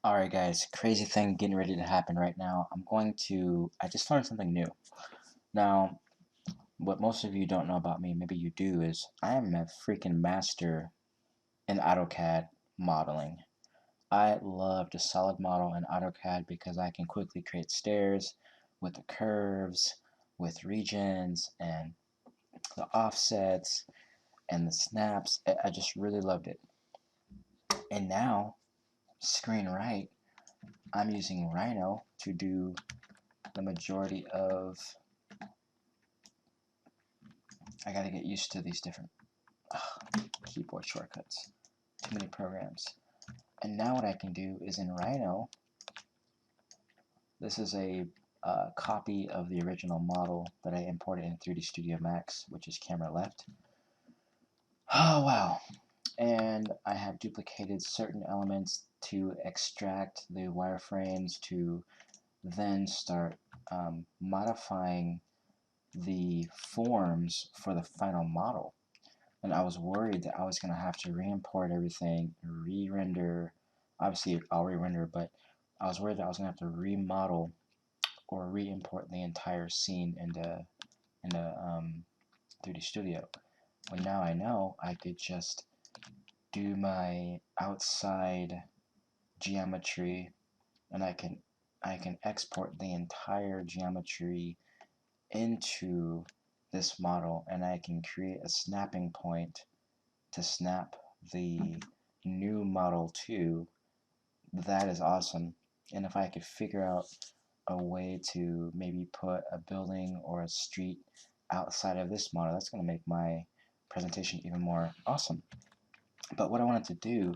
Alright guys, crazy thing getting ready to happen right now. I just learned something new. Now, what most of you don't know about me, maybe you do, is I am a freaking master in AutoCAD modeling. I love to solid model in AutoCAD because I can quickly create stairs with the curves, with regions, and the offsets, and the snaps. I just really loved it. And now, screen right, I'm using Rhino to do the majority of. I gotta get used to these different keyboard shortcuts. Too many programs. And now what I can do is in Rhino, this is a copy of the original model that I imported in 3D Studio Max, which is camera left. Oh wow. And I have duplicated certain elements to extract the wireframes to then start modifying the forms for the final model. And I was worried that I was going to have to re-import everything, re-render. Obviously, I'll re-render, but I was worried that I was going to have to remodel or re-import the entire scene into 3D Studio. When now I know I could just do my outside geometry, and I can export the entire geometry into this model, and I can create a snapping point to snap the new model to. That is awesome. And if I could figure out a way to maybe put a building or a street outside of this model, that's going to make my presentation even more awesome. But what I wanted to do,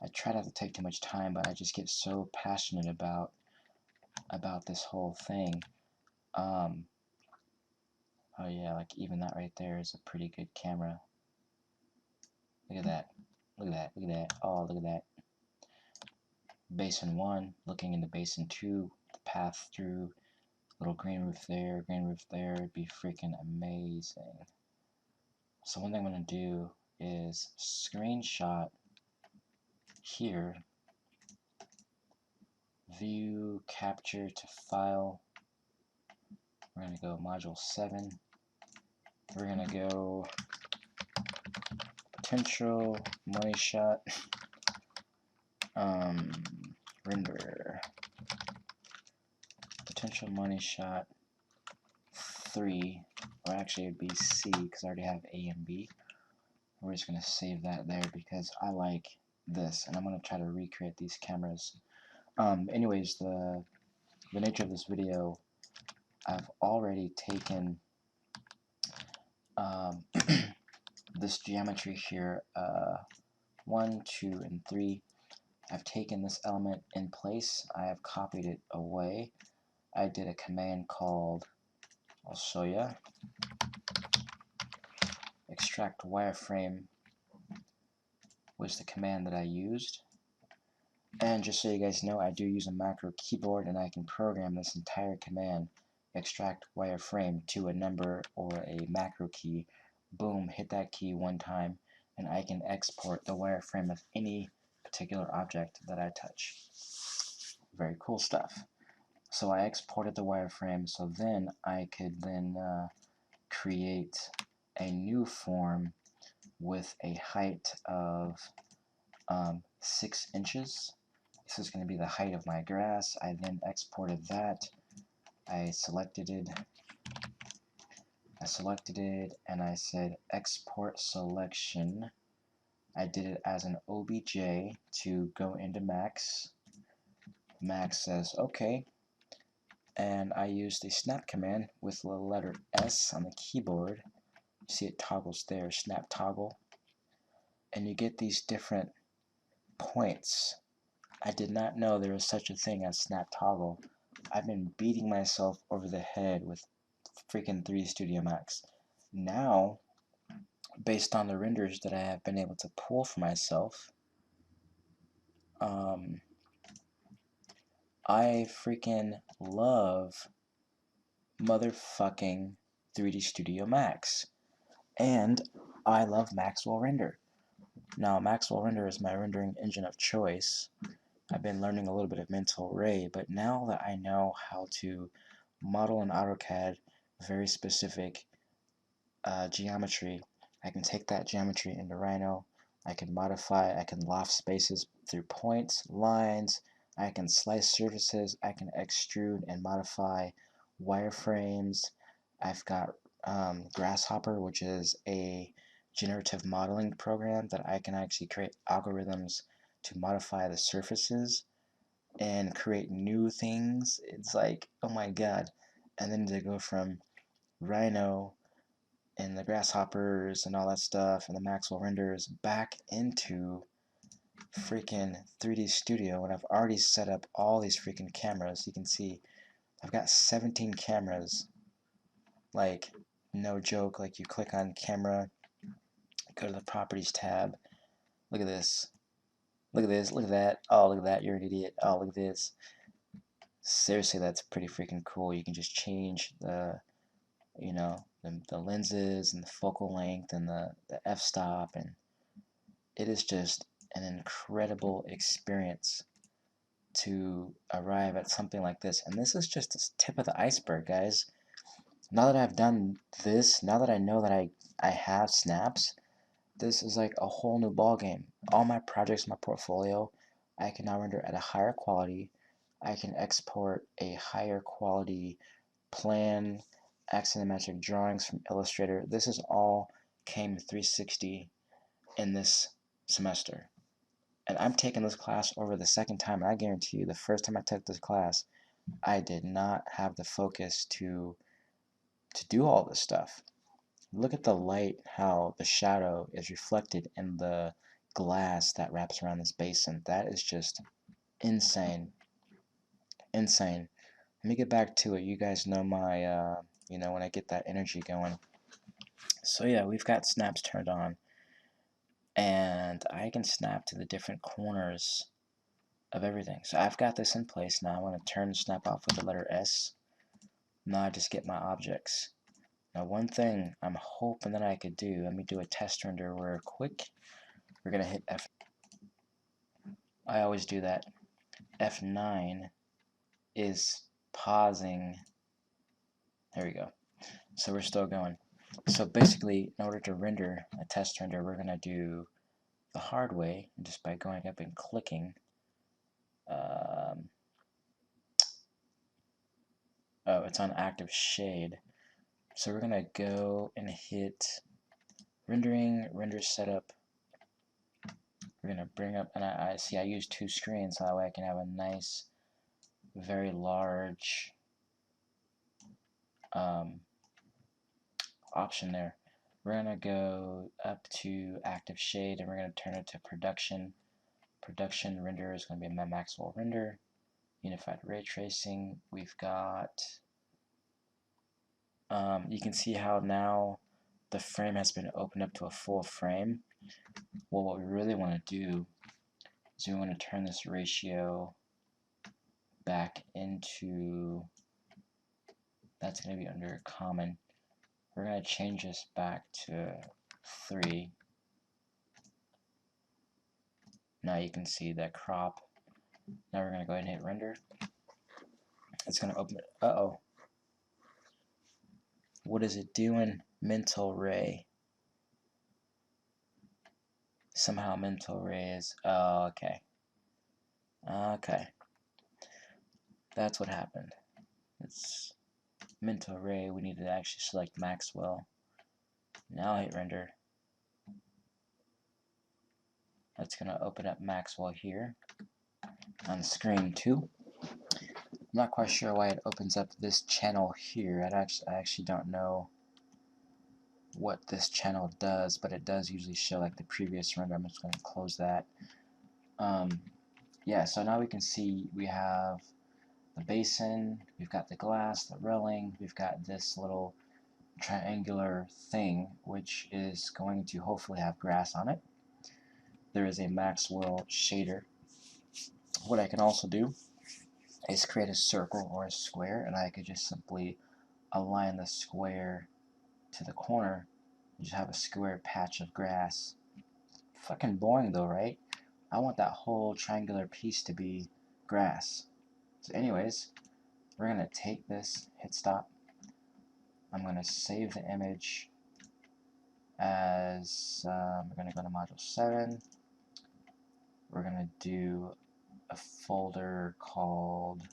I try not to take too much time, but I just get so passionate about this whole thing. Oh yeah, like even that right there is a pretty good camera. Look at that. Look at that. Look at that. Oh, look at that. Basin 1, looking into Basin 2, the path through, little green roof there, it'd be freaking amazing. So one thing I'm going to do is screenshot here, view, capture to file. We're going to go module 7. We're going to go potential money shot, render, potential money shot 3, or actually it would be C because I already have A and B. We're just going to save that there because I like this, and I'm going to try to recreate these cameras. Anyways, the nature of this video, I've already taken this geometry here, 1, 2, and 3. I've taken this element in place. I have copied it away. I did a command called, I'll show you, extract wireframe was the command that I used. And just so you guys know, I do use a macro keyboard, and I can program this entire command, extract wireframe, to a number or a macro key. Boom, hit that key one time, and I can export the wireframe of any particular object that I touch. Very cool stuff. So I exported the wireframe, so then I could then create a new form with a height of 6 inches. This is going to be the height of my grass. I then exported that. I selected it, and I said export selection. I did it as an OBJ to go into Max. Max says okay, and I used the snap command with the letter S on the keyboard. You see it toggles there, snap toggle, and you get these different points. I did not know there was such a thing as snap toggle. I've been beating myself over the head with freaking 3D Studio Max. Now, based on the renders that I have been able to pull for myself, I freaking love motherfucking 3D Studio Max. And I love Maxwell Render. Now, Maxwell Render is my rendering engine of choice. I've been learning a little bit of mental array, but now that I know how to model in AutoCAD very specific geometry, I can take that geometry into Rhino. I can modify, I can loft spaces through points, lines, I can slice surfaces, I can extrude and modify wireframes. I've got Grasshopper, which is a generative modeling program that I can actually create algorithms to modify the surfaces and create new things. It's like, oh my god. And then to go from Rhino and the grasshoppers and all that stuff and the Maxwell renders back into freaking 3D Studio when I've already set up all these freaking cameras. You can see I've got 17 cameras. Like, no joke. Like, you click on camera, go to the properties tab. Look at this. Look at this. Look at that. Oh, look at that. You're an idiot. Oh, look at this. Seriously, that's pretty freaking cool. You can just change the, you know, the lenses and the focal length and the f-stop, and it is just an incredible experience to arrive at something like this. And this is just the tip of the iceberg, guys. Now that I've done this, now that I know that I have snaps, this is like a whole new ball game. All my projects in my portfolio, I can now render at a higher quality. I can export a higher quality plan, axionometric drawings from Illustrator. This is all came 360 in this semester. And I'm taking this class over the second time, and I guarantee you the first time I took this class, I did not have the focus to do all this stuff. Look at the light, how the shadow is reflected in the glass that wraps around this basin. That is just insane. Insane. Let me get back to it. You guys know my, you know, when I get that energy going. So yeah, we've got snaps turned on. And I can snap to the different corners of everything. So I've got this in place now. I'm going to turn the snap off with the letter S. Now I just get my objects. Now one thing I'm hoping that I could do, let me do a test render real quick. We're going to hit F. I always do that. F9 is pausing. There we go. So we're still going. So basically, in order to render a test render, we're going to do the hard way, just by going up and clicking. Oh, it's on active shade. So we're going to go and hit rendering, render setup. We're going to bring up, and I see I use two screens, so that way I can have a nice, very large option there. We're going to go up to active shade, and we're going to turn it to production. Production render is going to be my Maxwell render. Unified ray tracing. We've got, you can see how now the frame has been opened up to a full frame. Well, what we really want to do is we want to turn this ratio back into, that's going to be under common. We're going to change this back to 3. Now you can see that crop. Now we're going to go ahead and hit render. It's going to open it. Uh-oh. What is it doing? Mental ray. Somehow mental ray is, oh, okay. Okay. That's what happened. It's mental array. We need to actually select Maxwell. Now hit render. That's going to open up Maxwell here on the screen too. I'm not quite sure why it opens up this channel here. I actually don't know what this channel does, but it does usually show like the previous render. I'm just going to close that. Yeah, so now we can see we have the basin, we've got the glass, the railing, we've got this little triangular thing which is going to hopefully have grass on it. There is a Maxwell shader. What I can also do is create a circle or a square, and I could just simply align the square to the corner and just have a square patch of grass. Fucking boring though, right? I want that whole triangular piece to be grass. So anyways, we're going to take this, hit stop. I'm going to save the image as, we're going to go to module 7. We're going to do a folder called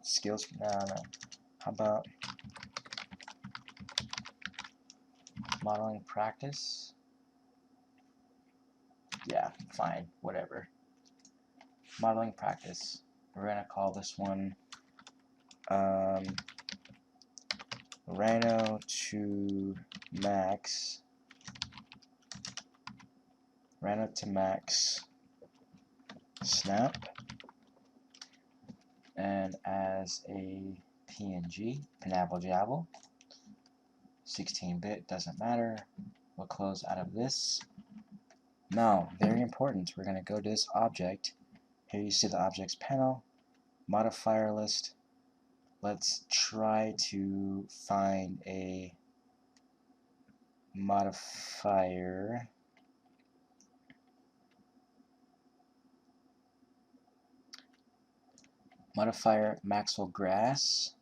skills, no, how about modeling practice? Yeah, fine, whatever. Modeling practice. We're gonna call this one Rhino to Max. Rhino to Max snap. And as a PNG, pinabble jabble, 16-bit, doesn't matter. We'll close out of this. Now, very important, we're going to go to this object. Here you see the objects panel, modifier list. Let's try to find a modifier. Modifier Maxwell Grass.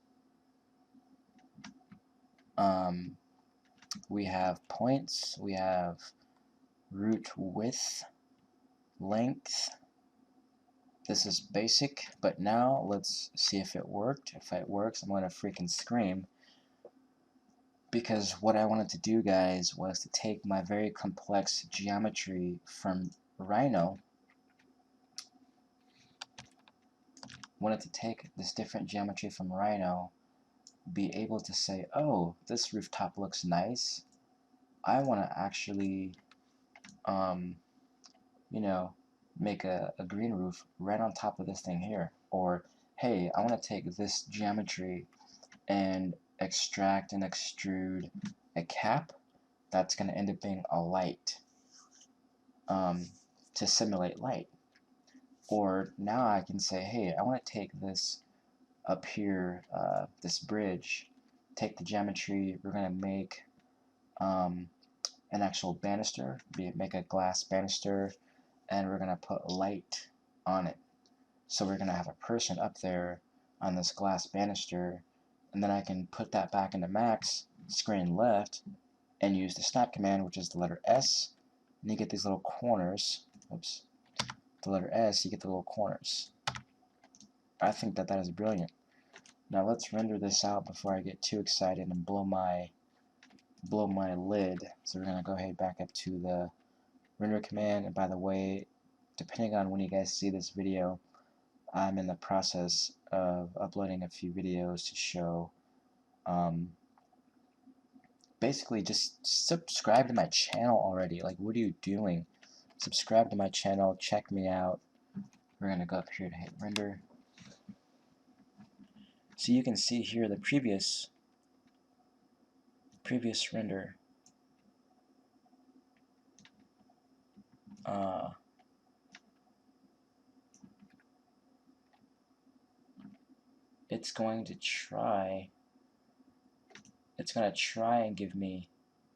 We have points, we have root width, length. This is basic, but now let's see if it worked. If it works, I'm gonna freaking scream, because what I wanted to do, guys, was to take my very complex geometry from Rhino. Wanted to take this different geometry from Rhino, be able to say, oh, this rooftop looks nice. I want to actually you know, make a green roof right on top of this thing here. Or, hey, I want to take this geometry and extract and extrude a cap that's going to end up being a light, to simulate light. Or now I can say, hey, I want to take this up here, this bridge, take the geometry, we're going to make an actual banister, make a glass banister, and we're going to put light on it. So we're going to have a person up there on this glass banister, and then I can put that back into Max, screen left, and use the snap command, which is the letter S, and you get these little corners. Oops. The letter S, you get the little corners. I think that is brilliant. Now let's render this out before I get too excited and blow my lid. So we're going to go ahead back up to the render command. And by the way, depending on when you guys see this video, I'm in the process of uploading a few videos to show. Basically, just subscribe to my channel already. Like, what are you doing? Subscribe to my channel, check me out. We're going to go up here to hit render. So you can see here the previous render. It's going to try and give me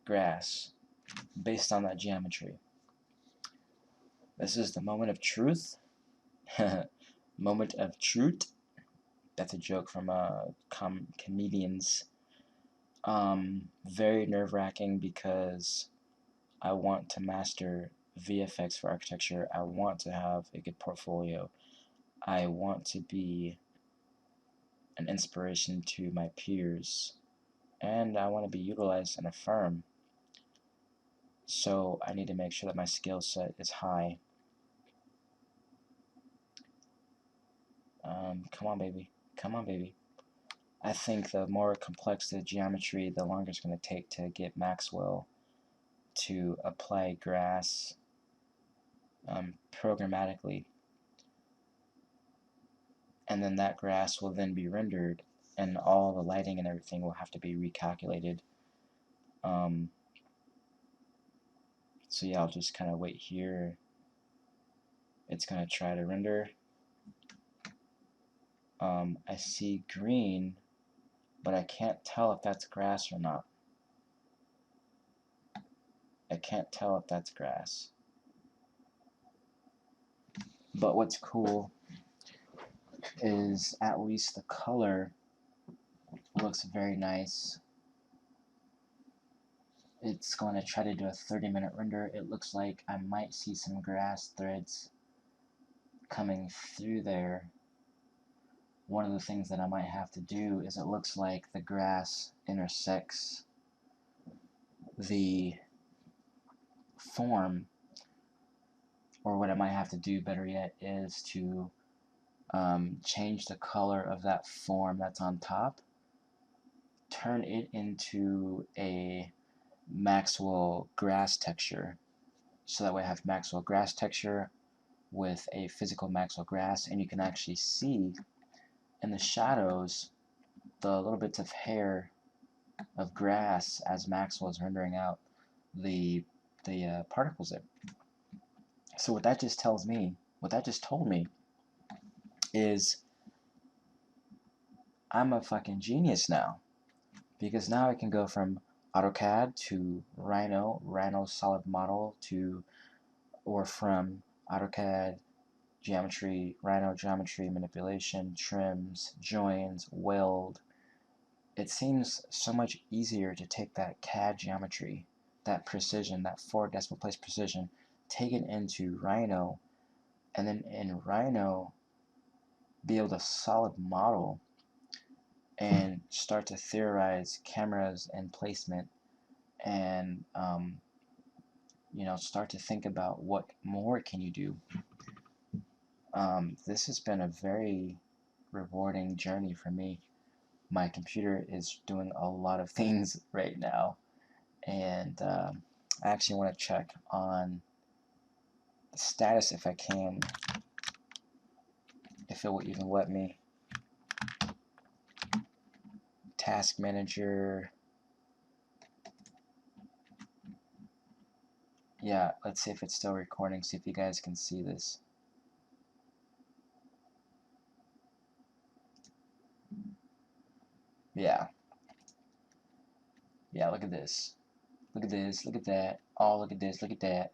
grass based on that geometry. This is the moment of truth. Moment of truth. That's a joke from comedians. Very nerve-wracking because I want to master VFX for architecture. I want to have a good portfolio. I want to be an inspiration to my peers, and I want to be utilized in a firm. So I need to make sure that my skill set is high. Come on, baby. Come on, baby. I think the more complex the geometry, the longer it's going to take to get Maxwell to apply grass programmatically. And then that grass will then be rendered, and all the lighting and everything will have to be recalculated. So yeah, I'll just kind of wait here. It's going to try to render. I see green, but I can't tell if that's grass or not. I can't tell if that's grass. But what's cool is at least the color looks very nice. It's going to try to do a 30-minute render. It looks like I might see some grass threads coming through there. One of the things that I might have to do is it looks like the grass intersects the form, or what I might have to do better yet is to change the color of that form that's on top, turn it into a Maxwell grass texture, so that way I have Maxwell grass texture with a physical Maxwell grass, and you can actually see in the shadows the little bits of hair of grass as Maxwell is rendering out the particles there. So what that just tells me, what that just told me, is I'm a fucking genius now, because now I can go from AutoCAD to Rhino solid model to, or from AutoCAD geometry, Rhino geometry, manipulation, trims, joins, weld. It seems so much easier to take that CAD geometry, that precision, that 4 decimal place precision, take it into Rhino, and then in Rhino be able to solid model and start to theorize cameras and placement, and you know, start to think about what more can you do. This has been a very rewarding journey for me. My computer is doing a lot of things right now, and I actually want to check on the status if I can, if it will even let me. Task manager. Yeah, let's see if it's still recording, see if you guys can see this. Yeah. Yeah, look at this. Look at this, look at that. Oh, look at this, look at that.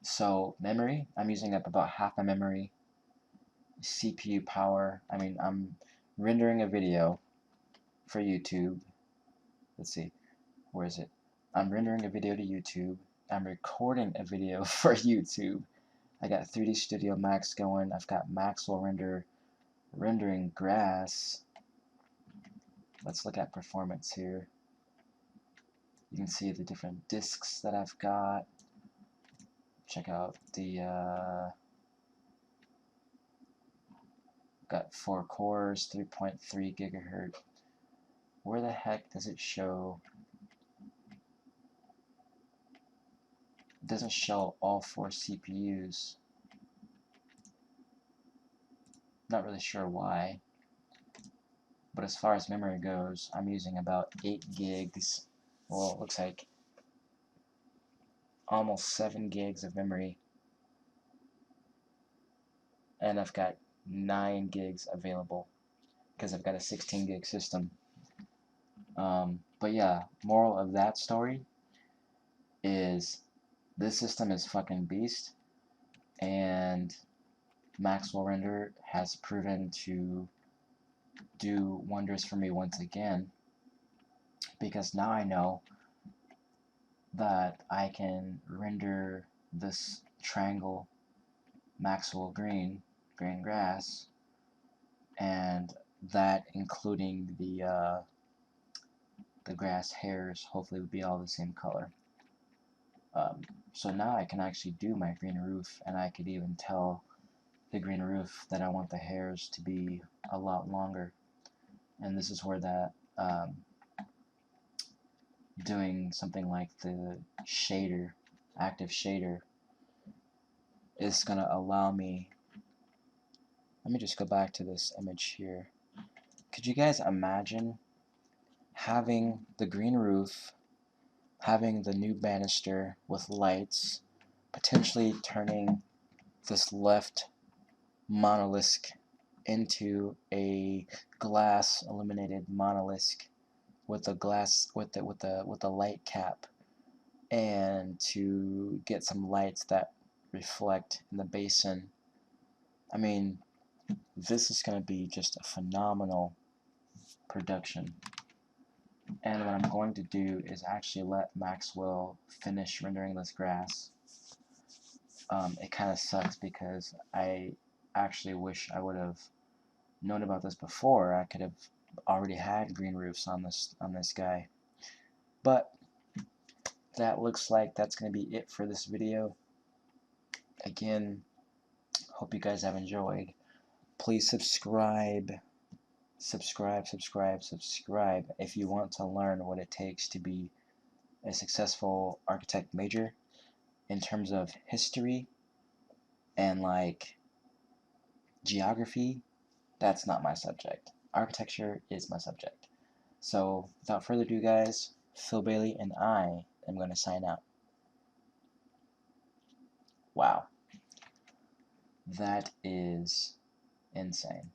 So, memory, I'm using up about half my memory. CPU power, I mean, I'm rendering a video for YouTube. Let's see, where is it? I'm rendering a video to YouTube. I'm recording a video for YouTube. I got 3D Studio Max going. I've got Maxwell rendering grass. Let's look at performance here. You can see the different disks that I've got. Check out the got 4 cores, 3.3 gigahertz. Where the heck does it show? It doesn't show all 4 CPUs. Not really sure why. But as far as memory goes, I'm using about 8 gigs. Well, it looks like almost 7 gigs of memory. And I've got 9 gigs available because I've got a 16 gig system. But yeah, moral of that story is this system is fucking beast, and Maxwell Render has proven to do wonders for me once again, because now I know that I can render this triangle Maxwell green grass, and that including the grass hairs hopefully would be all the same color. So now I can actually do my green roof, and I could even tell the green roof that I want the hairs to be a lot longer. And this is where that doing something like the shader, active shader, is going to allow me. Let me just go back to this image here. Could you guys imagine having the green roof, having the new banister with lights, potentially turning this left monolithic into a glass illuminated monolith with a glass with a light cap, and to get some lights that reflect in the basin. I mean, this is going to be just a phenomenal production. And what I'm going to do is actually let Maxwell finish rendering this grass. It kind of sucks because I actually wish I would have known about this before. I could have already had green roofs on this guy. But that looks like that's going to be it for this video. Again, hope you guys have enjoyed. Please subscribe if you want to learn what it takes to be a successful architect major in terms of history and like geography. That's not my subject. Architecture is my subject. So without further ado, guys, Phil Bailey and I am going to sign out. Wow, that is insane.